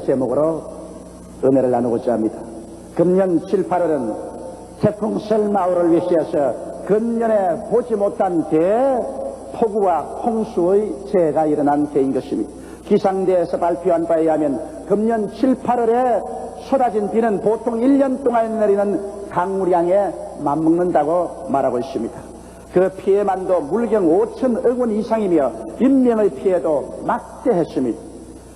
제목으로 은혜를 나누고자 합니다. 금년 7, 8월은 태풍 셀마우를 위시해서 근년에 보지 못한 대폭우와 홍수의 재해가 일어난 해인 것입니다. 기상대에서 발표한 바에 의하면 금년 7, 8월에 쏟아진 비는 보통 1년 동안 내리는 강우량에 맞먹는다고 말하고 있습니다. 그 피해만도 물경 5천억 원 이상이며 인명의 피해도 막대했습니다.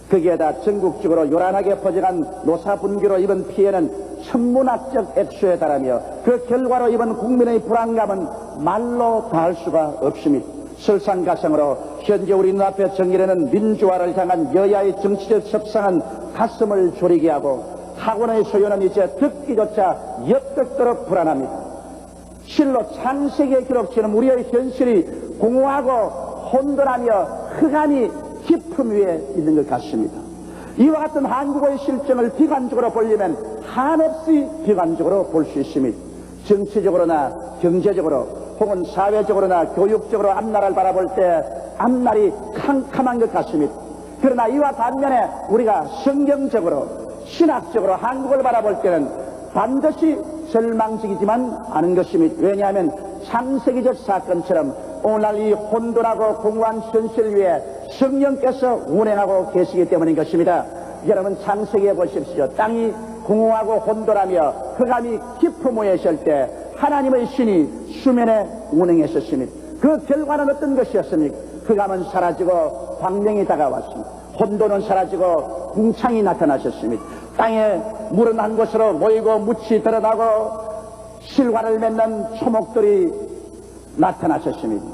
거기에다 전국적으로 요란하게 퍼져간 노사분기로 입은 피해는 천문학적 액수에 달하며 그 결과로 입은 국민의 불안감은 말로 다할 수가 없습니다. 설상가상으로 현재 우리 눈앞에 정일에는 민주화를 향한 여야의 정치적 협상은 가슴을 졸이게 하고 학원의 소요는 이제 듣기조차 엿듣도록 불안합니다. 실로 창세기에 기록되는 우리의 현실이 공허하고 혼돈하며 흑암이 깊음 위에 있는 것 같습니다. 이와 같은 한국의 실정을 비관적으로 보려면 한없이 비관적으로 볼 수 있습니다. 정치적으로나 경제적으로 혹은 사회적으로나 교육적으로 앞날을 바라볼 때 앞날이 캄캄한 것 같습니다. 그러나 이와 반면에 우리가 성경적으로 신학적으로 한국을 바라볼 때는 반드시 절망적이지만 않은 것입니다. 왜냐하면 창세기적 사건처럼 오늘날 이 혼돈하고 공허한 현실 위에 성령께서 운행하고 계시기 때문인 것입니다. 여러분 창세기에 보십시오. 땅이 공허하고 혼돈하며 흑암이 깊음 위에 있을 때 하나님의 신이 수면에 운행했었습니다. 그 결과는 어떤 것이었습니까? 흑암은 사라지고 광명이 다가왔습니다. 혼돈은 사라지고 궁창이 나타나셨습니다. 땅에 물은 한 곳으로 모이고 묻이 드러나고 실과를 맺는 초목들이 나타나셨습니다.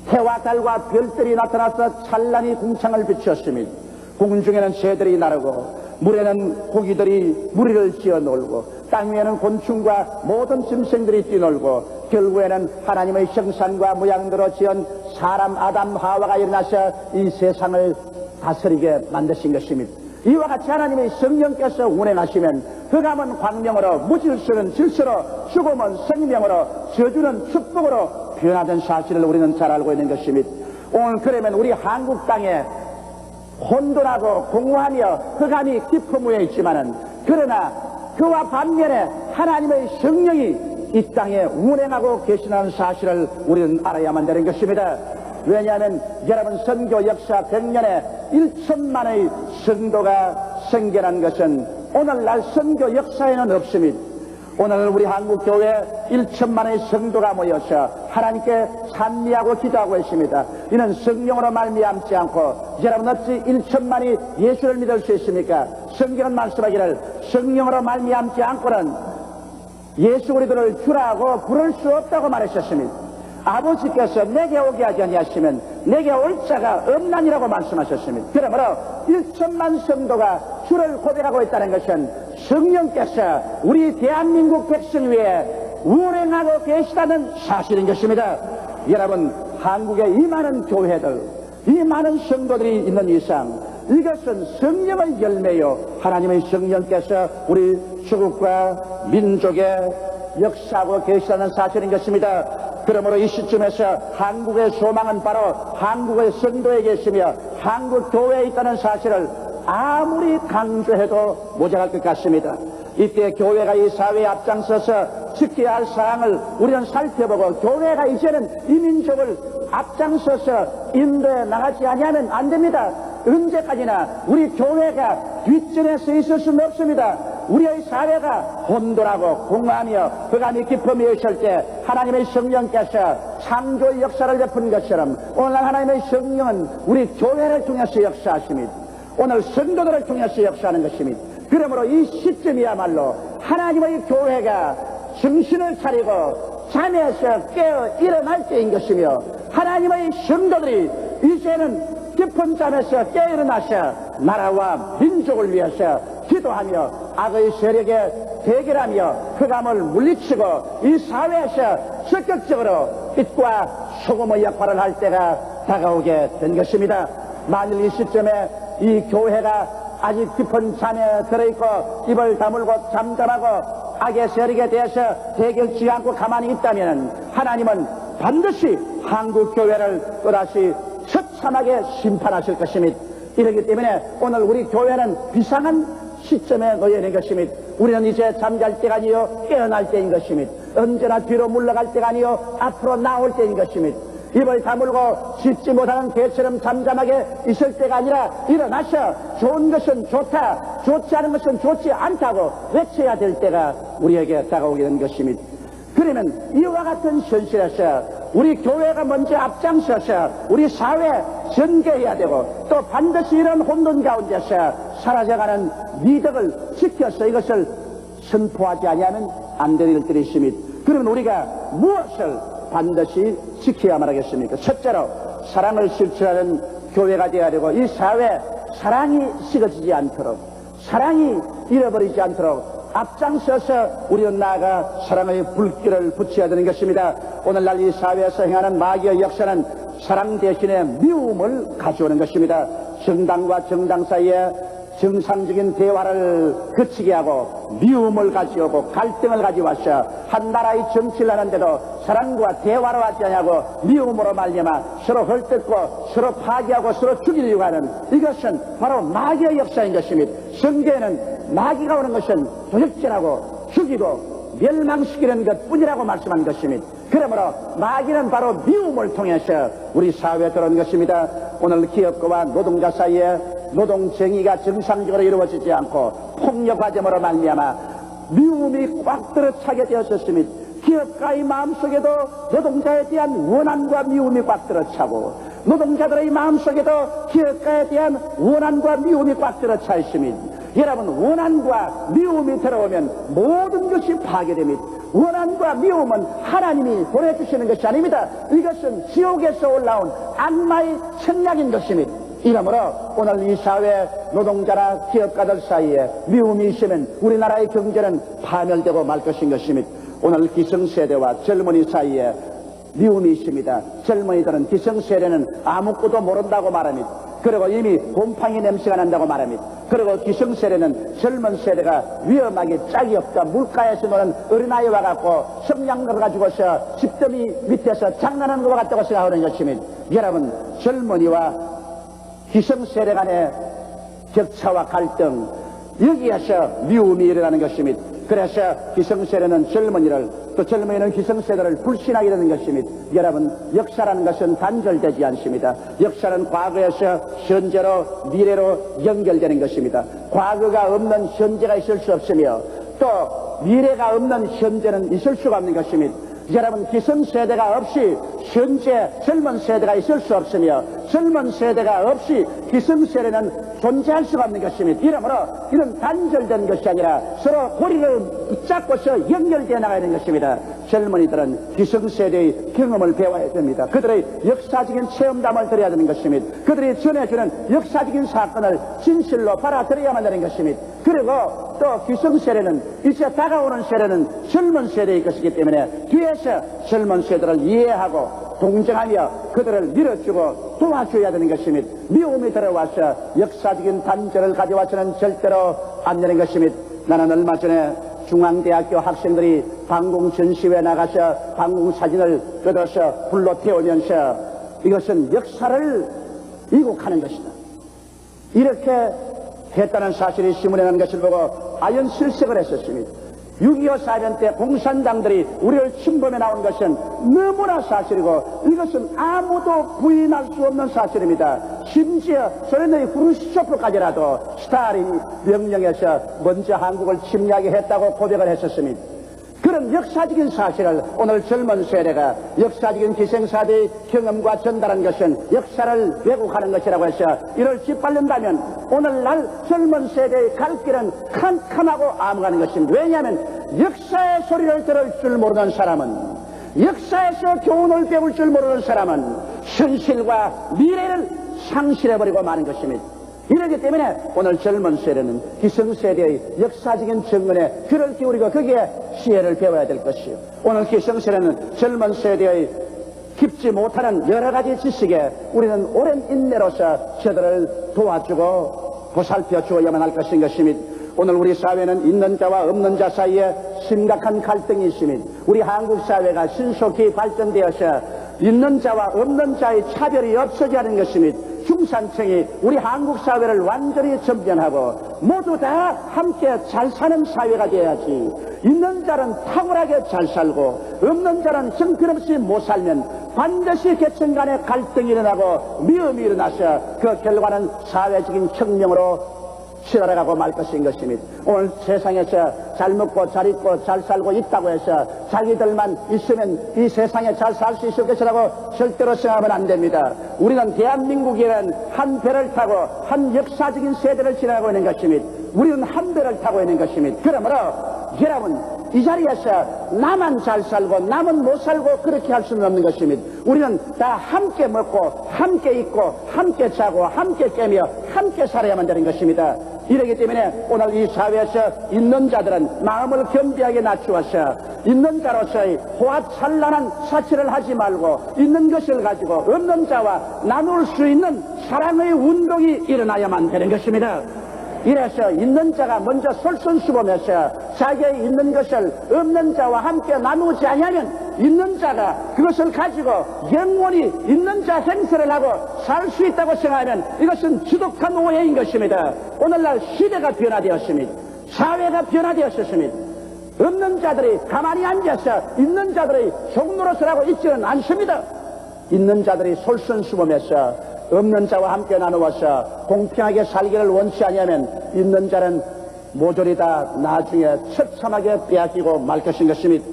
해와 달과 별들이 나타나서 찬란히 궁창을 비추었습니다. 궁중에는 새들이 나르고 물에는 고기들이 무리를 지어 놀고 땅 위에는 곤충과 모든 짐승들이 뛰놀고 결국에는 하나님의 형상과 모양대로 지은 사람 아담 하와가 일어나서 이 세상을 다스리게 만드신 것입니다. 이와 같이 하나님의 성령께서 운행하시면 흑암은 광명으로, 무질서는 질서로, 죽음은 생명으로, 저주는 축복으로 변하던 사실을 우리는 잘 알고 있는 것입니다. 오늘 그러면 우리 한국 땅에 혼돈하고 공허하며 흑암이 깊음 위에 있지만은 그러나 그와 반면에 하나님의 성령이 이 땅에 운행하고 계시다는 사실을 우리는 알아야만 되는 것입니다. 왜냐하면 여러분 선교 역사 100년에 1천만의 성도가 생겨난 것은 오늘날 선교 역사에는 없습니다. 오늘 우리 한국교회 1천만의 성도가 모여서 하나님께 찬미하고 기도하고 있습니다. 이는 성령으로 말미암지 않고 여러분 어찌 1천만이 예수를 믿을 수 있습니까? 성경은 말씀하기를 성령으로 말미암지 않고는 예수 그리스도를 주라고 부를 수 없다고 말하셨습니다. 아버지께서 내게 오게 하지 아니하시면 내게 올 자가 없나니라고 말씀하셨습니다. 그러므로 1천만 성도가 주를 고백하고 있다는 것은 성령께서 우리 대한민국 백성 위에 운행하고 계시다는 사실인 것입니다. 여러분 한국에 이 많은 교회들, 이 많은 성도들이 있는 이상 이것은 성령의 열매요 하나님의 성령께서 우리 조국과 민족에 역사하고 계시다는 사실인 것입니다. 그러므로 이 시점에서 한국의 소망은 바로 한국의 성도에 계시며 한국 교회에 있다는 사실을 아무리 강조해도 모자랄 것 같습니다. 이때 교회가 이 사회에 앞장서서 지켜야 할 사항을 우리는 살펴보고 교회가 이제는 이 민족을 앞장서서 인도해 나가지 아니하면 안 됩니다. 언제까지나 우리 교회가 뒷전에 서 있을 수는 없습니다. 우리의 사회가 혼돈하고 공허하며 흑암이 깊음이 있을 때 하나님의 성령께서 창조의 역사를 베푼 것처럼 오늘 하나님의 성령은 우리 교회를 통해서 역사하십니다. 오늘 성도들을 통해서 역사하는 것입니다. 그러므로 이 시점이야말로 하나님의 교회가 정신을 차리고 잠에서 깨어 일어날 때인 것이며 하나님의 성도들이 이제는 깊은 잠에서 깨어 일어나서 나라와 민족을 위해서 기도하며 악의 세력에 대결하며 흑암을 물리치고 이 사회에서 적극적으로 빛과 소금의 역할을 할 때가 다가오게 된 것입니다. 만일 이 시점에 이 교회가 아직 깊은 잠에 들어있고 입을 다물고 잠잠하고 악의 세력에 대해서 대결치 않고 가만히 있다면 하나님은 반드시 한국 교회를 또다시 처참하게 심판하실 것입니다. 이렇기 때문에 오늘 우리 교회는 비상한 시점에 놓여 있는 것입니다. 우리는 이제 잠잘 때가 아니요 깨어날 때인 것입니다. 언제나 뒤로 물러갈 때가 아니요 앞으로 나올 때인 것입니다. 입을 다물고 짖지 못하는 개처럼 잠잠하게 있을 때가 아니라 일어나셔 좋은 것은 좋다, 좋지 않은 것은 좋지 않다고 외쳐야 될 때가 우리에게 다가오게 된 것입니다. 그러면 이와 같은 현실에서 우리 교회가 먼저 앞장서서 우리 사회 전개해야 되고 또 반드시 이런 혼돈 가운데서 사라져가는 미덕을 지켜서 이것을 선포하지 아니하면 안 될 일들이 있습니다. 그러면 우리가 무엇을 반드시 지켜야만 하겠습니까? 첫째로 사랑을 실천하는 교회가 되어야 되고 이 사회 사랑이 식어지지 않도록 사랑이 잃어버리지 않도록 앞장서서 우리는 나아가 사랑의 불길을 붙여야 되는 것입니다. 오늘날 이 사회에서 행하는 마귀의 역사는 사랑 대신에 미움을 가져오는 것입니다. 정당과 정당 사이에 정상적인 대화를 그치게 하고 미움을 가져오고 갈등을 가져와서 한 나라의 정치를 하는데도 사랑과 대화로 하지 않냐고 미움으로 말미암아 서로 헐뜯고 서로 파괴하고 서로 죽이려고 하는 이것은 바로 마귀의 역사인 것입니다. 성경에는 마귀가 오는 것은 도적질하고 죽이고 멸망시키는 것뿐이라고 말씀한 것입니다. 그러므로 마귀는 바로 미움을 통해서 우리 사회에 들어온 것입니다. 오늘 기업가와 노동자 사이에 노동정의가 정상적으로 이루어지지 않고 폭력화점으로 말미암아 미움이 꽉 들어차게 되었었습니다. 기업가의 마음속에도 노동자에 대한 원한과 미움이 꽉 들어차고 노동자들의 마음속에도 기업가에 대한 원한과 미움이 꽉 들어차 있습니다. 여러분, 원한과 미움이 들어오면 모든 것이 파괴됩니다. 원한과 미움은 하나님이 보내주시는 것이 아닙니다. 이것은 지옥에서 올라온 악마의 책략인 것입니다. 이러므로 오늘 이 사회 노동자나 기업가들 사이에 미움이 있으면 우리나라의 경제는 파멸되고 말 것인 것입니다. 오늘 기성세대와 젊은이 사이에 미움이 있습니다. 젊은이들은 기성세대는 아무것도 모른다고 말합니다. 그리고 이미 곰팡이 냄새가 난다고 말합니다. 그리고 기성세대는 젊은 세대가 위험하게 짝이 없다 물가에서 노는 어린아이와 같고 성냥을 가지고서 집더미 밑에서 장난하는 것과 같다고 생각하는 것입니다. 여러분, 젊은이와 기성세대 간의 격차와 갈등, 여기에서 미움이 일어나는 것입니다. 그래서 기성세대는 젊은이를, 또 젊은이는 기성세대를 불신하게 되는 것입니다. 여러분, 역사라는 것은 단절되지 않습니다. 역사는 과거에서 현재로 미래로 연결되는 것입니다. 과거가 없는 현재가 있을 수 없으며 또 미래가 없는 현재는 있을 수가 없는 것입니다. 여러분, 기성세대가 없이 현재 젊은 세대가 있을 수 없으며 젊은 세대가 없이 기성세대는 존재할 수가 없는 것입니다. 이러므로 이런 단절된 것이 아니라 서로 고리를 붙잡고서 연결되어 나가야 되는 것입니다. 젊은이들은 기성세대의 경험을 배워야 됩니다. 그들의 역사적인 체험담을 들어야 되는 것입니다. 그들이 전해주는 역사적인 사건을 진실로 받아들여야만 되는 것입니다. 그리고 또 기성세대는 이제 다가오는 세대는 젊은 세대의 것이기 때문에 뒤에서 젊은 세대를 이해하고 동정하며 그들을 밀어주고 도와줘야 되는 것입니다. 미움이 들어와서 역사적인 단절을 가져와서는 절대로 안 되는 것입니다. 나는 얼마 전에 중앙대학교 학생들이 방공 전시회에 나가서 방공 사진을 뜯어서 불로 태우면서 이것은 역사를 왜곡하는 것이다, 이렇게 했다는 사실이 신문에 난 것을 보고 아연 실색을 했었습니다. 6.25 사변 때 공산당들이 우리를 침범해 나온 것은 너무나 사실이고 이것은 아무도 부인할 수 없는 사실입니다. 심지어 소련의 후르시초프까지라도 스탈인이 명령해서 먼저 한국을 침략해 했다고 고백을 했었습니다. 그런 역사적인 사실을 오늘 젊은 세대가 역사적인 기생사대의 경험과 전달한 것은 역사를 왜곡하는 것이라고 해서 이를 짓밟는다면 오늘날 젊은 세대의 갈 길은 캄캄하고 암울한 것입니다. 왜냐하면 역사의 소리를 들을 줄 모르는 사람은, 역사에서 교훈을 배울 줄 모르는 사람은 현실과 미래를 상실해버리고 마는 것입니다. 이러기 때문에 오늘 젊은 세대는 기성세대의 역사적인 정근에 귀를 기울이고 거기에 시혜를 배워야 될 것이요. 오늘 기성세대는 젊은 세대의 깊지 못하는 여러 가지 지식에 우리는 오랜 인내로서 저들을 도와주고 보살펴 주어야만 할 것인 것입니다. 오늘 우리 사회는 있는 자와 없는 자 사이에 심각한 갈등이 있습니다. 우리 한국 사회가 신속히 발전되어서 있는 자와 없는 자의 차별이 없어져야 하는 것입니다. 중산층이 우리 한국 사회를 완전히 전변하고 모두 다 함께 잘 사는 사회가 되어야지. 있는 자는 탁월하게 잘 살고 없는 자는 형편없이 못 살면 반드시 계층 간의 갈등이 일어나고 미움이 일어나서 그 결과는 사회적인 혁명으로 치달아가고 말 것인 것입니다. 오늘 세상에서 잘 먹고 잘 입고 잘 살고 있다고 해서 자기들만 있으면 이 세상에 잘 살 수 있을 것이라고 절대로 생각하면 안 됩니다. 우리는 대한민국에는 한 배를 타고 한 역사적인 세대를 지나가고 있는 것입니다. 우리는 한 배를 타고 있는 것입니다. 그러므로 여러분 이 자리에서 나만 잘 살고 남은 못 살고 그렇게 할 수는 없는 것입니다. 우리는 다 함께 먹고 함께 입고 함께 자고 함께 깨며 함께 살아야만 되는 것입니다. 이러기 때문에 오늘 이 사회에서 있는 자들은 마음을 겸비하게 낮추어서 있는 자로서의 호화찬란한 사치를 하지 말고 있는 것을 가지고 없는 자와 나눌 수 있는 사랑의 운동이 일어나야만 되는 것입니다. 이래서 있는 자가 먼저 솔선수범해서 자기의 있는 것을 없는 자와 함께 나누지 않으면 있는 자가 그것을 가지고 영원히 있는 자 행세를 하고 살 수 있다고 생각하면 이것은 지독한 오해인 것입니다. 오늘날 시대가 변화되었습니다. 사회가 변화되었습니다. 없는 자들이 가만히 앉아서 있는 자들의 종노릇을 있지는 않습니다. 있는 자들이 솔선수범해서 없는 자와 함께 나누어서 공평하게 살기를 원치 아니하면 있는 자는 모조리 다 나중에 처참하게 빼앗기고 말 것인 것입니다.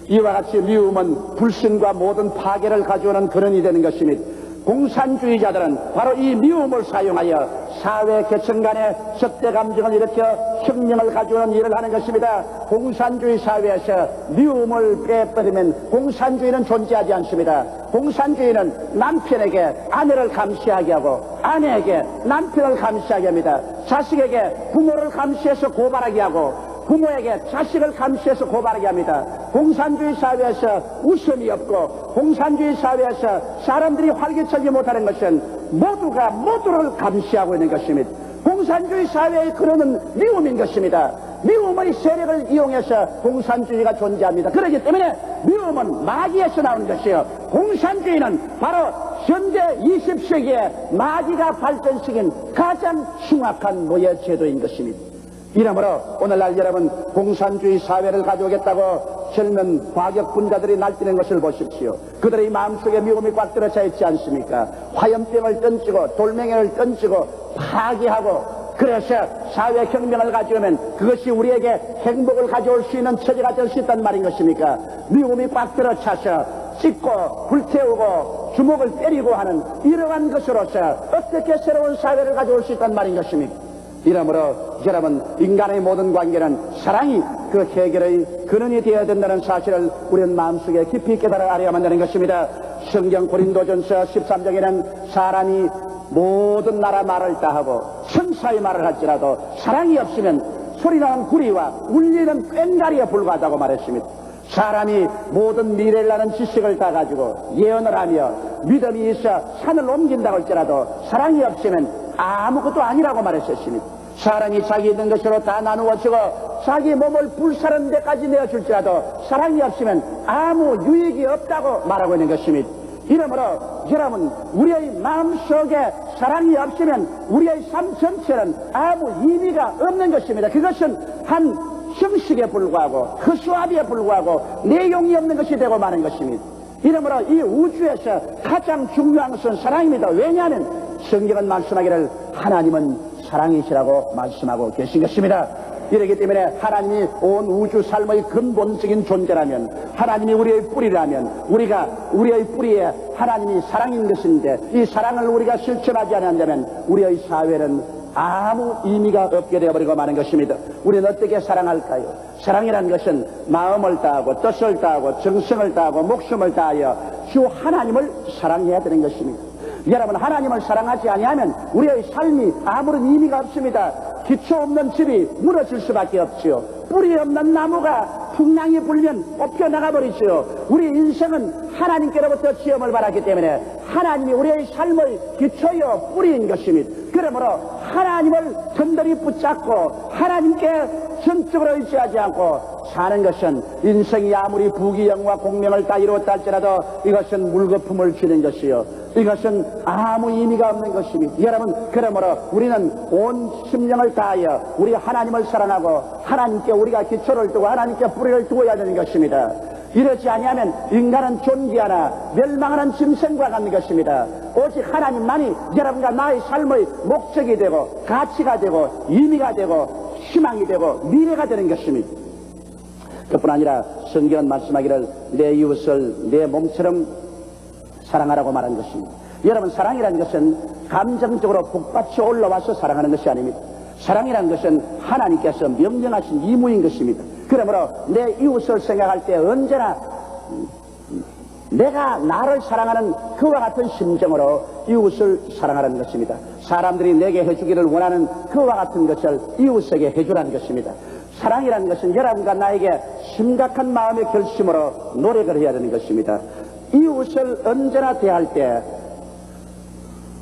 이와 같이 미움은 불신과 모든 파괴를 가져오는 근원이 되는 것입니다. 공산주의자들은 바로 이 미움을 사용하여 사회 계층 간의 적대 감정을 일으켜 혁명을 가져오는 일을 하는 것입니다. 공산주의 사회에서 미움을 빼버리면 공산주의는 존재하지 않습니다. 공산주의는 남편에게 아내를 감시하게 하고 아내에게 남편을 감시하게 합니다. 자식에게 부모를 감시해서 고발하게 하고 부모에게 자식을 감시해서 고발하게 합니다. 공산주의 사회에서 웃음이 없고 공산주의 사회에서 사람들이 활기차지 못하는 것은 모두가 모두를 감시하고 있는 것입니다. 공산주의 사회의 근원은 미움인 것입니다. 미움의 세력을 이용해서 공산주의가 존재합니다. 그렇기 때문에 미움은 마귀에서 나오는 것이요 공산주의는 바로 현대 20세기에 마귀가 발전시킨 가장 흉악한 노예 제도인 것입니다. 이러므로 오늘날 여러분 공산주의 사회를 가져오겠다고 젊은 과격분자들이 날뛰는 것을 보십시오. 그들의 마음속에 미움이 꽉 들어차 있지 않습니까? 화염병을 던지고 돌멩이를 던지고 파괴하고 그래서 사회혁명을 가져오면 그것이 우리에게 행복을 가져올 수 있는 처지가 될 수 있단 말인 것입니까? 미움이 꽉 들어차서 찢고 불태우고 주먹을 때리고 하는 이러한 것으로서 어떻게 새로운 사회를 가져올 수 있단 말인 것입니까? 이러므로 여러분 인간의 모든 관계는 사랑이 그 해결의 근원이 되어야 된다는 사실을 우리는 마음속에 깊이 깨달아 알아야만 되는 것입니다. 성경 고린도전서 13장에는 사람이 모든 나라 말을 다 하고 천사의 말을 할지라도 사랑이 없으면 소리나는 구리와 울리는 꽹과리에 불과하다고 말했습니다. 사람이 모든 미래를 아는 지식을 다 가지고 예언을 하며 믿음이 있어 산을 옮긴다고 할지라도 사랑이 없으면 아무것도 아니라고 말했었습니다. 사람이 자기 있는 것으로 다 나누어지고 자기 몸을 불사르는 데까지 내어줄지라도 사랑이 없으면 아무 유익이 없다고 말하고 있는 것입니다. 이러므로 여러분 우리의 마음속에 사랑이 없으면 우리의 삶 전체는 아무 의미가 없는 것입니다. 그것은 한 형식에 불과하고 허수아비에 불과하고 내용이 없는 것이 되고 마는 것입니다. 이러므로 이 우주에서 가장 중요한 것은 사랑입니다. 왜냐하면 성경은 말씀하기를 하나님은 사랑이시라고 말씀하고 계신 것입니다. 이렇기 때문에 하나님이 온 우주 삶의 근본적인 존재라면 하나님이 우리의 뿌리라면 우리가 우리의 뿌리에 하나님이 사랑인 것인데 이 사랑을 우리가 실천하지 않는다면 우리의 사회는 아무 의미가 없게 되어버리고 마는 것입니다. 우리는 어떻게 사랑할까요? 사랑이라는 것은 마음을 다하고 뜻을 다하고 정성을 다하고 목숨을 다하여 주 하나님을 사랑해야 되는 것입니다. 여러분 하나님을 사랑하지 아니하면 우리의 삶이 아무런 의미가 없습니다. 기초 없는 집이 무너질 수밖에 없지요. 뿌리 없는 나무가 풍랑이 불면 뽑혀 나가버리지요. 우리 인생은 하나님께로부터 지음을 받았기 때문에 하나님이 우리의 삶의 기초요 뿌리인 것입니다. 그러므로 하나님을 든든히 붙잡고 하나님께 전적으로 의지하지 않고 사는 것은 인생이 아무리 부귀영화 공명을 다 이루었다 할지라도 이것은 물거품을 주는 것이요 이것은 아무 의미가 없는 것입니다. 여러분, 그러므로 우리는 온 심령을 다하여 우리 하나님을 사랑하고 하나님께 우리가 기초를 두고 하나님께 뿌리를 두어야 되는 것입니다. 이러지 아니하면 인간은 존귀하나 멸망하는 짐승과 같은 것입니다. 오직 하나님만이 여러분과 나의 삶의 목적이 되고 가치가 되고 의미가 되고 희망이 되고 미래가 되는 것입니다. 그뿐 아니라 성경은 말씀하기를 내 이웃을 내 몸처럼 사랑하라고 말한 것입니다. 여러분, 사랑이라는 것은 감정적으로 북받쳐 올라와서 사랑하는 것이 아닙니다. 사랑이라는 것은 하나님께서 명령하신 의무인 것입니다. 그러므로 내 이웃을 생각할 때 언제나 내가 나를 사랑하는 그와 같은 심정으로 이웃을 사랑하라는 것입니다. 사람들이 내게 해주기를 원하는 그와 같은 것을 이웃에게 해주라는 것입니다. 사랑이라는 것은 여러분과 나에게 심각한 마음의 결심으로 노력을 해야 되는 것입니다. 이웃을 언제나 대할 때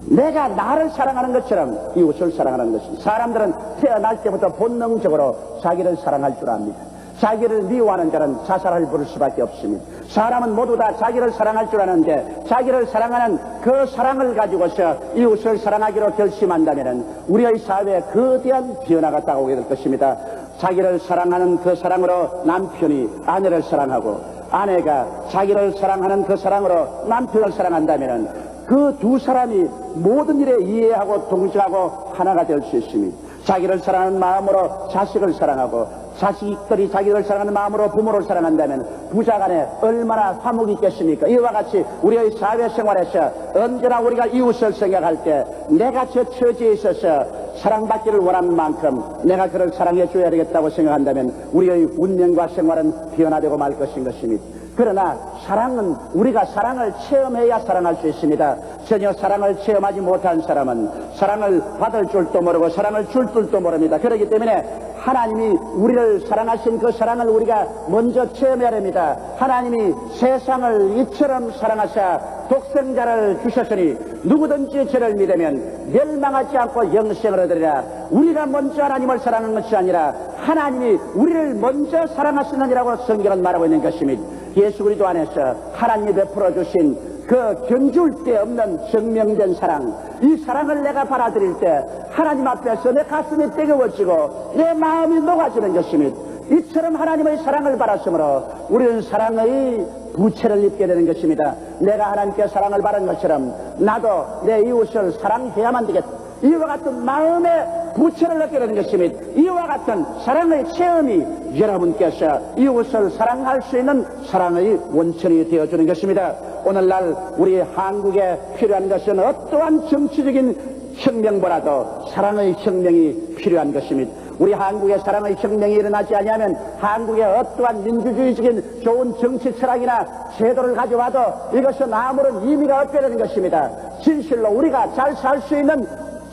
내가 나를 사랑하는 것처럼 이웃을 사랑하는 것입니다. 사람들은 태어날 때부터 본능적으로 자기를 사랑할 줄 압니다. 자기를 미워하는 자는 자살을 부를 수밖에 없습니다. 사람은 모두 다 자기를 사랑할 줄 아는데 자기를 사랑하는 그 사랑을 가지고서 이웃을 사랑하기로 결심한다면 우리의 사회에 거대한 변화가 다가오게 될 것입니다. 자기를 사랑하는 그 사랑으로 남편이 아내를 사랑하고 아내가 자기를 사랑하는 그 사랑으로 남편을 사랑한다면 그 두 사람이 모든 일에 이해하고 동조하고 하나가 될 수 있습니다. 자기를 사랑하는 마음으로 자식을 사랑하고 자식들이 자기를 사랑하는 마음으로 부모를 사랑한다면 부자간에 얼마나 화목이 있겠습니까? 이와 같이 우리의 사회생활에서 언제나 우리가 이웃을 생각할 때 내가 저 처지에 있어서 사랑받기를 원하는 만큼 내가 그를 사랑해 줘야 되겠다고 생각한다면 우리의 운명과 생활은 변화되고 말 것인 것입니다. 그러나 사랑은 우리가 사랑을 체험해야 사랑할 수 있습니다. 전혀 사랑을 체험하지 못한 사람은 사랑을 받을 줄도 모르고 사랑을 줄 줄도 모릅니다. 그렇기 때문에 하나님이 우리를 사랑하신 그 사랑을 우리가 먼저 체험해야 됩니다. 하나님이 세상을 이처럼 사랑하사 독생자를 주셨으니 누구든지 저를 믿으면 멸망하지 않고 영생을 얻으리라. 우리가 먼저 하나님을 사랑하는 것이 아니라 하나님이 우리를 먼저 사랑하시느니라고 성경은 말하고 있는 것입니다. 예수 그리스도 안에서 하나님이 베풀어 주신 그 견줄 데 없는 증명된 사랑, 이 사랑을 내가 받아들일 때 하나님 앞에서 내 가슴이 뜨거워지고 내 마음이 녹아지는 것입니다. 이처럼 하나님의 사랑을 받았으므로 우리는 사랑의 부채를 입게 되는 것입니다. 내가 하나님께 사랑을 받은 것처럼 나도 내 이웃을 사랑해야만 되겠다. 이와 같은 마음의 부채를 얻게 되는 것입니다. 이와 같은 사랑의 체험이 여러분께서 이웃을 사랑할 수 있는 사랑의 원천이 되어주는 것입니다. 오늘날 우리 한국에 필요한 것은 어떠한 정치적인 혁명보다도 사랑의 혁명이 필요한 것입니다. 우리 한국에 사랑의 혁명이 일어나지 아니하면 한국에 어떠한 민주주의적인 좋은 정치 철학이나 제도를 가져와도 이것은 아무런 의미가 없게 되는 것입니다. 진실로 우리가 잘 살 수 있는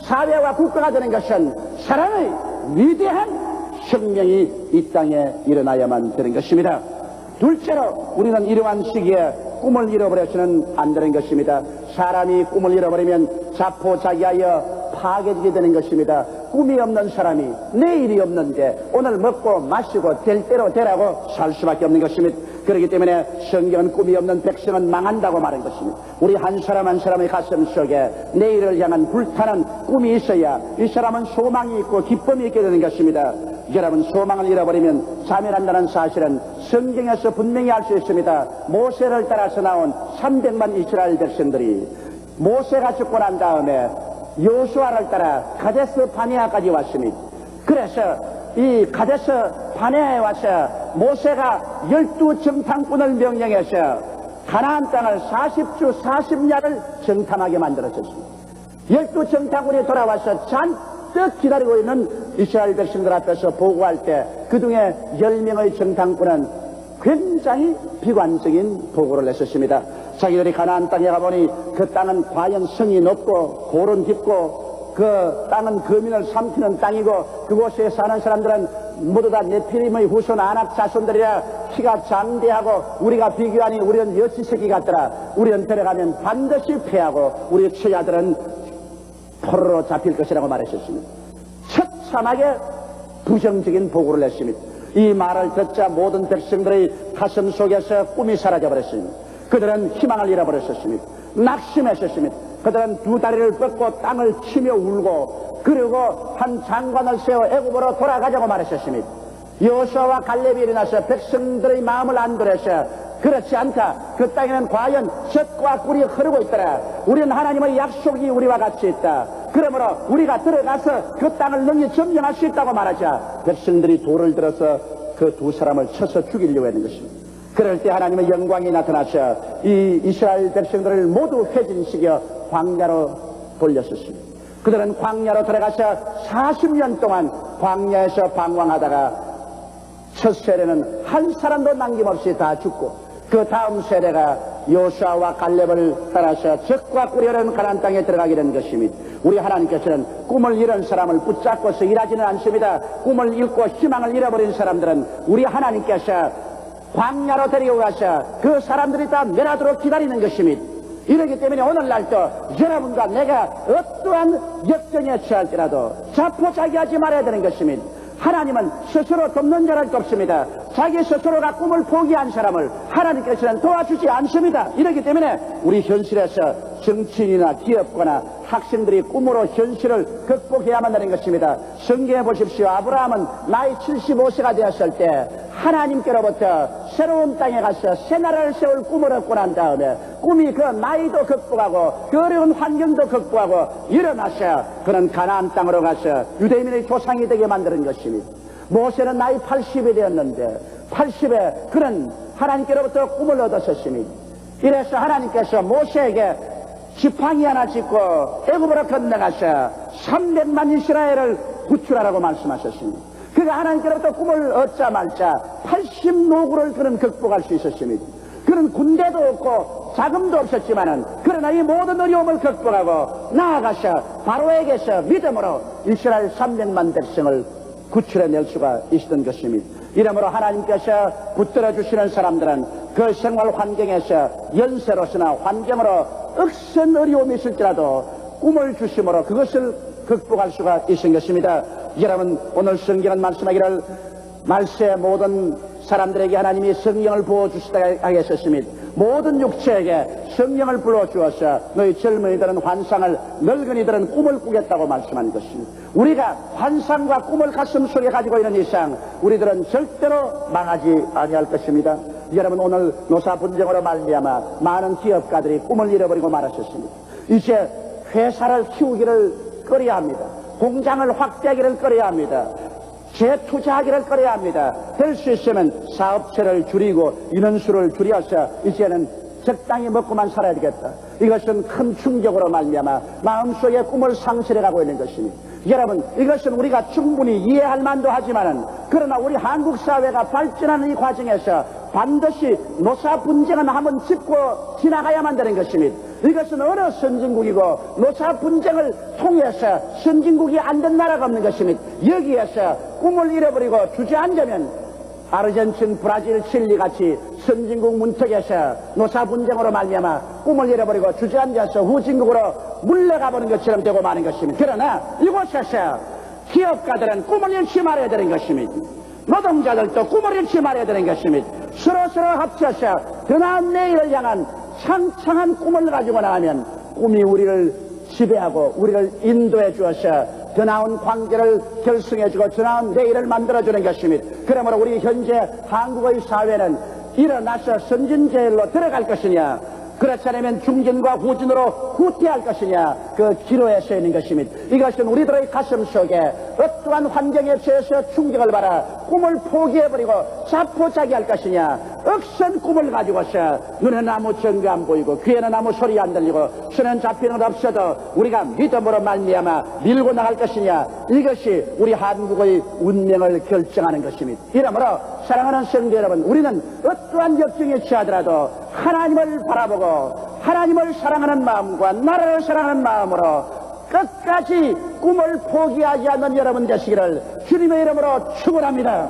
사회와 국가가 되는 것은 사랑의 위대한 혁명이 이 땅에 일어나야만 되는 것입니다. 둘째로 우리는 이러한 시기에 꿈을 잃어버려서는 안 되는 것입니다. 사람이 꿈을 잃어버리면 자포자기하여 파괴되게 되는 것입니다. 꿈이 없는 사람이 내일이 없는데 오늘 먹고 마시고 될 대로 되라고 살 수밖에 없는 것입니다. 그렇기 때문에 성경은 꿈이 없는 백성은 망한다고 말한 것입니다. 우리 한 사람 한 사람의 가슴 속에 내일을 향한 불타는 꿈이 있어야 이 사람은 소망이 있고 기쁨이 있게 되는 것입니다. 여러분, 소망을 잃어버리면 자멸한다는 사실은 성경에서 분명히 알 수 있습니다. 모세를 따라서 나온 300만 이스라엘 백성들이 모세가 죽고 난 다음에 여호수아를 따라 가데스 바네아까지 왔습니다. 그래서 이 가데스 바네아에 와서 모세가 12정탐꾼을 명령해서 가나안 땅을 40주 40야를 정탐하게 만들어졌습니다. 12정탐꾼이 돌아와서 잔뜩 기다리고 있는 이스라엘 백성들 앞에서 보고할 때 그중에 10명의 정탐꾼은 굉장히 비관적인 보고를 했었습니다. 자기들이 가나안 땅에 가보니 그 땅은 과연 성이 높고 골은 깊고 그 땅은 거민을 삼키는 땅이고 그곳에 사는 사람들은 모두 다 네피림의 후손 아낙 자손들이라 키가 장대하고 우리가 비교하니 우리는 여치새끼 같더라. 우리는 데려가면 반드시 패하고 우리 처자들은 포로로 잡힐 것이라고 말했었습니다. 처참하게 부정적인 보고를 했습니다. 이 말을 듣자 모든 백성들의 가슴 속에서 꿈이 사라져버렸습니다. 그들은 희망을 잃어버렸었습니다. 낙심했었습니다. 그들은 두 다리를 뻗고 땅을 치며 울고 그리고 한 장관을 세워 애굽으로 돌아가자고 말했었습니다. 여호수아와 갈렙이 일어나서 백성들의 마음을 안도해서 그렇지 않다. 그 땅에는 과연 젖과 꿀이 흐르고 있더라. 우리는 하나님의 약속이 우리와 같이 있다. 그러므로 우리가 들어가서 그 땅을 능히 점령할 수 있다고 말하자 백성들이 돌을 들어서 그 두 사람을 쳐서 죽이려고 했는 것입니다. 그럴 때 하나님의 영광이 나타나서 이 이스라엘 백성들을 모두 회진시켜 광야로 돌렸었습니다. 그들은 광야로 들어가서 40년 동안 광야에서 방황하다가 첫 세대는 한 사람도 남김없이 다 죽고 그 다음 세대가 여호수아와 갈렙을 따라서 젖과 꿀이 흐르는 가나안 땅에 들어가게 된 것입니다. 우리 하나님께서는 꿈을 잃은 사람을 붙잡고서 일하지는 않습니다. 꿈을 잃고 희망을 잃어버린 사람들은 우리 하나님께서 광야로 데리고 가서 그 사람들이 다 멸하도록 기다리는 것입니다. 이러기 때문에 오늘날도 여러분과 내가 어떠한 역경에 처할지라도 자포자기하지 말아야 되는 것입니다. 하나님은 스스로 돕는 자를 돕습니다. 자기 스스로가 꿈을 포기한 사람을 하나님께서는 도와주지 않습니다. 이렇기 때문에 우리 현실에서 정치인이나 기업가나 학생들이 꿈으로 현실을 극복해야만 하는 것입니다. 성경에 보십시오. 아브라함은 나이 75세가 되었을 때 하나님께로부터 새로운 땅에 가서 새 나라를 세울 꿈을 얻고 난 다음에 꿈이 그 나이도 극복하고 그 어려운 환경도 극복하고 일어나서 그는 가나안 땅으로 가서 유대인의 조상이 되게 만드는 것입니다. 모세는 나이 80이 되었는데 80에 그는 하나님께로부터 꿈을 얻었었습니다. 이래서 하나님께서 모세에게 지팡이 하나 짚고 애굽으로 건너가서 300만 이스라엘을 구출하라고 말씀하셨습니다. 그가 하나님께로부터 꿈을 얻자마자 80노구를 그는 극복할 수 있었습니다. 그는 군대도 없고 자금도 없었지만은 그러나 이 모든 어려움을 극복하고 나아가서 바로에게서 믿음으로 이스라엘 300만 백성을 구출해낼 수가 있었던 것입니다. 이러므로 하나님께서 붙들어 주시는 사람들은 그 생활 환경에서 연세로서나 환경으로 억센 어려움이 있을지라도 꿈을 주심으로 그것을 극복할 수가 있는 것입니다. 여러분, 오늘 성경은 말씀하기를 말세 모든 사람들에게 하나님이 성령을 부어주시다 하겠습니다. 모든 육체에게 성령을 불어주어서 너희 젊은이들은 환상을, 늙은이들은 꿈을 꾸겠다고 말씀한 것입니다. 우리가 환상과 꿈을 가슴속에 가지고 있는 이상 우리들은 절대로 망하지 아니할 것입니다. 여러분, 오늘 노사 분쟁으로 말미암아 많은 기업가들이 꿈을 잃어버리고 말았었습니다. 이제 회사를 키우기를 꺼려야 합니다. 공장을 확대하기를 꺼려야 합니다. 재투자하기를 꺼려야 합니다. 될 수 있으면 사업체를 줄이고 인원수를 줄여서 이제는 적당히 먹고만 살아야 되겠다. 이것은 큰 충격으로 말미암아 마음속에 꿈을 상실해가고 있는 것입니다. 여러분, 이것은 우리가 충분히 이해할 만도 하지만은 그러나 우리 한국 사회가 발전하는 이 과정에서 반드시 노사 분쟁은 한번 짚고 지나가야만 되는 것입니다. 이것은 어느 선진국이고 노사 분쟁을 통해서 선진국이 안 된 나라가 없는 것입니다. 여기에서 꿈을 잃어버리고 주저앉으면 아르헨티나, 브라질, 칠리 같이 선진국 문턱에서 노사 분쟁으로 말미암아 꿈을 잃어버리고 주저앉아서 후진국으로 물러가버린 것처럼 되고 마는 것입니다. 그러나 이곳에서 기업가들은 꿈을 잃지 말아야 되는 것입니다. 노동자들도 꿈을 잃지 말아야 되는 것입니다. 서로서로 합쳐서 더 나은 내일을 향한 창창한 꿈을 가지고 나가면 꿈이 우리를 지배하고 우리를 인도해 주어서 더 나은 관계를 결성해주고 더 나은 내일을 만들어주는 것입니다. 그러므로 우리 현재 한국의 사회는 일어나서 선진제일로 들어갈 것이냐, 그렇지 않으면 중진과 후진으로 후퇴할 것이냐, 그 기로에 서 있는 것입니다. 이것은 우리들의 가슴 속에 어떠한 환경에 처해서 충격을 받아 꿈을 포기해버리고 자포자기할 것이냐, 억센 꿈을 가지고서 눈에는 아무 증거 안 보이고 귀에는 아무 소리 안 들리고 손에는 잡히는 것 없어도 우리가 믿음으로 말미암아 밀고 나갈 것이냐, 이것이 우리 한국의 운명을 결정하는 것입니다. 이러므로 사랑하는 성도 여러분, 우리는 어떠한 역경에 처하더라도 하나님을 바라보고 하나님을 사랑하는 마음과 나라를 사랑하는 마음으로 끝까지 꿈을 포기하지 않는 여러분 되시기를 주님의 이름으로 축원합니다.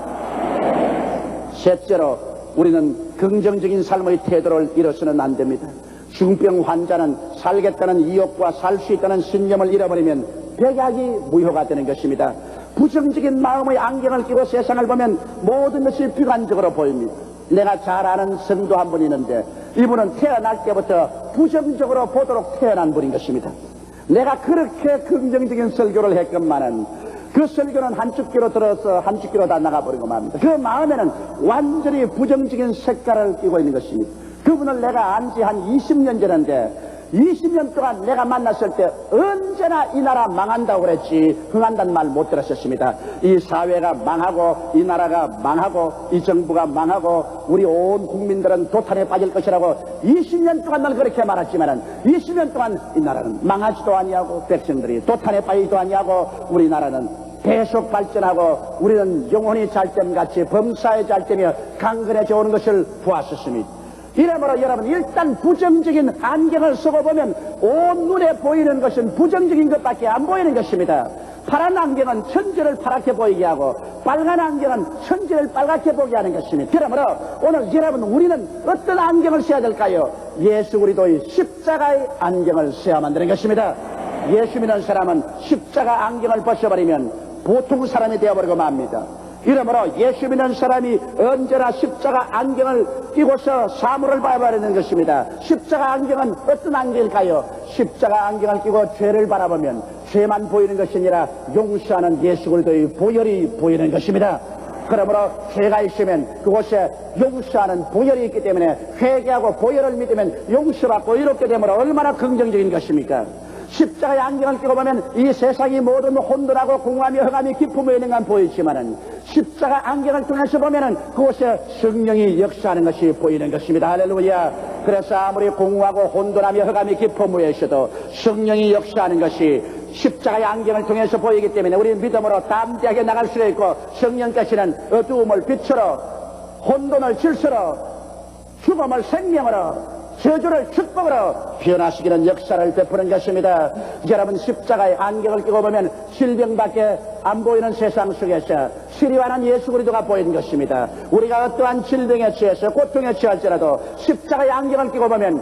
셋째로, 우리는 긍정적인 삶의 태도를 잃어서는 안 됩니다. 중병 환자는 살겠다는意欲과 살 수 있다는 신념을 잃어버리면 백약이 무효가 되는 것입니다. 부정적인 마음의 안경을 끼고 세상을 보면 모든 것이 비관적으로 보입니다. 내가 잘 아는 성도 한 분 있는데 이분은 태어날 때부터 부정적으로 보도록 태어난 분인 것입니다. 내가 그렇게 긍정적인 설교를 했건만은 그 설교는 한쪽 귀로 들어서 한쪽 귀로 다 나가버리고 맙니다. 그 마음에는 완전히 부정적인 색깔을 띠고 있는 것입니다. 그분을 내가 안 지 한 20년 전인데 20년 동안 내가 만났을 때 언제나 이 나라 망한다고 그랬지 흥한다는 말 못 들었었습니다. 이 사회가 망하고 이 나라가 망하고 이 정부가 망하고 우리 온 국민들은 도탄에 빠질 것이라고 20년 동안 늘 그렇게 말했지만은 20년 동안 이 나라는 망하지도 아니하고 백성들이 도탄에 빠지지도 아니하고 우리나라는 계속 발전하고 우리는 영혼이 잘됨같이 범사에 잘되며 강건해져 오는 것을 보았었습니다. 이러므로 여러분 일단 부정적인 안경을 쓰고 보면 온 눈에 보이는 것은 부정적인 것밖에 안 보이는 것입니다. 파란 안경은 천지를 파랗게 보이게 하고 빨간 안경은 천지를 빨갛게 보게 하는 것입니다. 그러므로 오늘 여러분 우리는 어떤 안경을 써야 될까요? 예수 그리스도의 십자가의 안경을 써야만 되는 것입니다. 예수 믿는 사람은 십자가 안경을 벗어버리면 보통 사람이 되어버리고 맙니다. 이러므로 예수 믿는 사람이 언제나 십자가 안경을 끼고서 사물을 바라보는 것입니다. 십자가 안경은 어떤 안경일까요? 십자가 안경을 끼고 죄를 바라보면 죄만 보이는 것이 아니라 용서하는 예수 그리스도의 보혈이 보이는 것입니다. 그러므로 죄가 있으면 그곳에 용서하는 보혈이 있기 때문에 회개하고 보혈을 믿으면 용서받고 이롭게 되므로 얼마나 긍정적인 것입니까? 십자가의 안경을 끼고 보면 이 세상이 모든 혼돈하고 공허하며 흑암이 깊음에 있는 건 보이지만은 십자가 안경을 통해서 보면은 그곳에 성령이 역사하는 것이 보이는 것입니다. 할렐루야. 그래서 아무리 공허하고 혼돈하며 흑암이 깊음에 있어도 성령이 역사하는 것이 십자가의 안경을 통해서 보이기 때문에 우리 믿음으로 담대하게 나갈 수 있고 성령께서는 어두움을 빛으로 혼돈을 질서로 죽음을 생명으로 저주를 축복으로 변화시키는 역사를 베푸는 것입니다. 여러분 십자가의 안경을 끼고 보면 질병밖에 안 보이는 세상 속에서 치료하는 예수 그리스도가 보이는 것입니다. 우리가 어떠한 질병에 취해서 고통에 취할지라도 십자가의 안경을 끼고 보면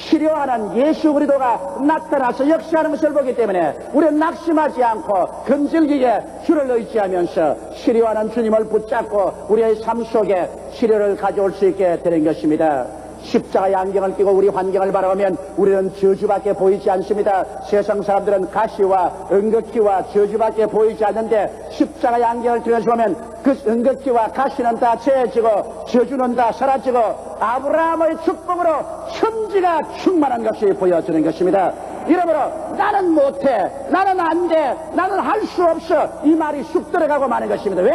치료하는 예수 그리스도가 나타나서 역사하는 것을 보기 때문에 우리는 낙심하지 않고 건질기게 주를 의지하면서 치료하는 주님을 붙잡고 우리의 삶 속에 치료를 가져올 수 있게 되는 것입니다. 십자가의 안경을 끼고 우리 환경을 바라보면 우리는 저주밖에 보이지 않습니다. 세상 사람들은 가시와 은극기와 저주밖에 보이지 않는데 십자가의 안경을 통해서 보면 그 은극기와 가시는 다 채해지고 저주는 다 사라지고 아브라함의 축복으로 천지가 충만한 것이 보여지는 것입니다. 이러므로 나는 못해, 나는 안 돼, 나는 할 수 없어 이 말이 쑥 들어가고 마는 것입니다. 왜?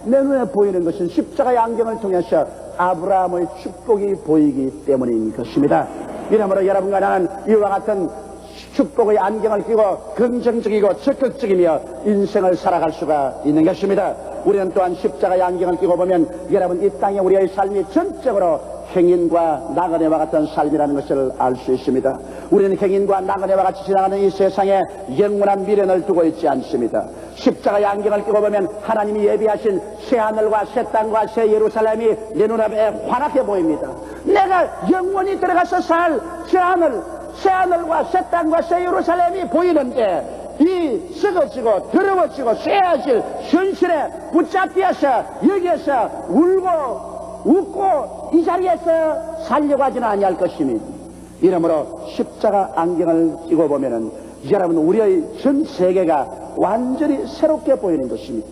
내 눈에 보이는 것은 십자가의 안경을 통해서 아브라함의 축복이 보이기 때문인 것입니다. 이러므로 여러분과 나는 이와 같은 축복의 안경을 끼고 긍정적이고 적극적이며 인생을 살아갈 수가 있는 것입니다. 우리는 또한 십자가의 안경을 끼고 보면 여러분 이 땅에 우리의 삶이 전적으로 행인과 나그네와 같은 삶이라는 것을 알 수 있습니다. 우리는 행인과 나그네와 같이 지나가는 이 세상에 영원한 미련을 두고 있지 않습니다. 십자가의 안경을 끼고 보면 하나님이 예비하신 새하늘과 새 땅과 새 예루살렘이 내 눈앞에 환하게 보입니다. 내가 영원히 들어가서 살 새하늘과 새 땅과 새 예루살렘이 보이는데 이 썩어지고 더러워지고 쇠하실 현실에 붙잡혀서 여기에서 울고 웃고 이 자리에서 살려고 하지는 아니할 것입니다. 이러므로 십자가 안경을 끼고 보면은 여러분 우리의 전 세계가 완전히 새롭게 보이는 것입니다.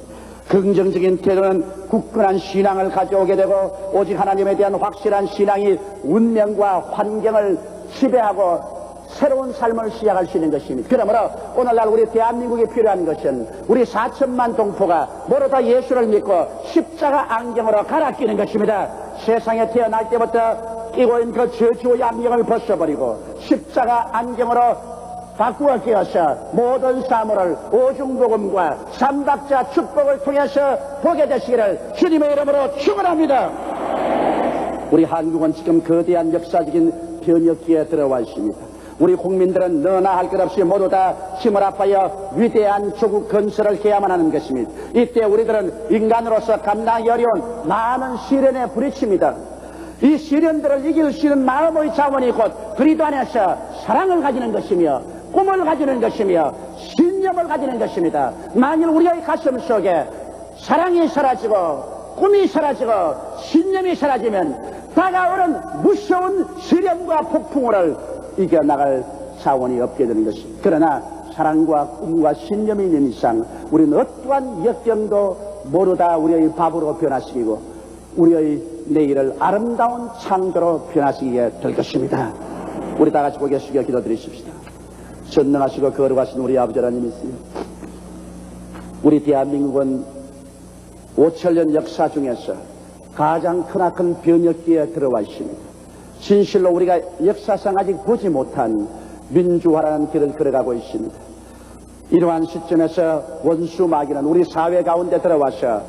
긍정적인 태도는 굳건한 신앙을 가져오게 되고 오직 하나님에 대한 확실한 신앙이 운명과 환경을 지배하고 새로운 삶을 시작할 수 있는 것입니다. 그러므로 오늘날 우리 대한민국이 필요한 것은 우리 4천만 동포가 모두 다 예수를 믿고 십자가 안경으로 갈아 끼는 것입니다. 세상에 태어날 때부터 끼고 있는 그 저주의 안경을 벗어버리고 십자가 안경으로 바꾸어 끼어서 모든 사물을 오중복음과 삼박자 축복을 통해서 보게 되시기를 주님의 이름으로 축원합니다. 우리 한국은 지금 거대한 역사적인 변혁기에 들어와 있습니다. 우리 국민들은 너나 할 것 없이 모두 다 힘을 합하여 위대한 조국 건설을 해야만 하는 것입니다. 이때 우리들은 인간으로서 감당하기 어려운 많은 시련에 부딪힙니다. 이 시련들을 이길 수 있는 마음의 자원이 곧 그리스도 안에서 사랑을 가지는 것이며 꿈을 가지는 것이며 신념을 가지는 것입니다. 만일 우리의 가슴 속에 사랑이 사라지고 꿈이 사라지고 신념이 사라지면 다가오는 무서운 시련과 폭풍우를 이겨나갈 자원이 없게 되는 것입니다. 그러나 사랑과 꿈과 신념이 있는 이상 우리는 어떠한 역경도 모르다 우리의 밥으로 변화시키고 우리의 내일을 아름다운 창조로 변화시키게 될 것입니다. 우리 다 같이 고개 숙여 기도드리십시다. 전능하시고 거룩하신 우리 아버지 하나님이시여, 우리 대한민국은 5천년 역사 중에서 가장 크나큰 변혁기에 들어와 있습니다. 진실로 우리가 역사상 아직 보지 못한 민주화라는 길을 걸어가고 있습니다. 이러한 시점에서 원수 마귀는 우리 사회 가운데 들어와서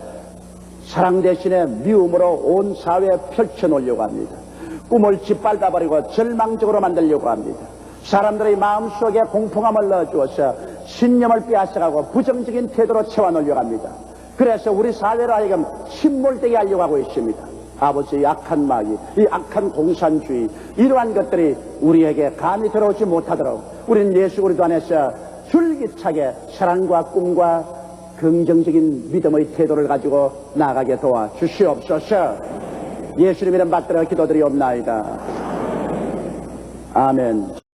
사랑 대신에 미움으로 온 사회에 펼쳐놓으려고 합니다. 꿈을 짓밟아버리고 절망적으로 만들려고 합니다. 사람들의 마음속에 공포감을 넣어주어서 신념을 빼앗아가고 부정적인 태도로 채워놓으려고 합니다. 그래서 우리 사회로 하여금 침몰되게 하려고 하고 있습니다. 아버지의 악한 마귀, 이 악한 공산주의, 이러한 것들이 우리에게 감히 들어오지 못하도록 우리는 예수 그리스도 안에서 줄기차게 사랑과 꿈과 긍정적인 믿음의 태도를 가지고 나아가게 도와주시옵소서. 예수님 이름 받들어 기도드리옵나이다. 아멘.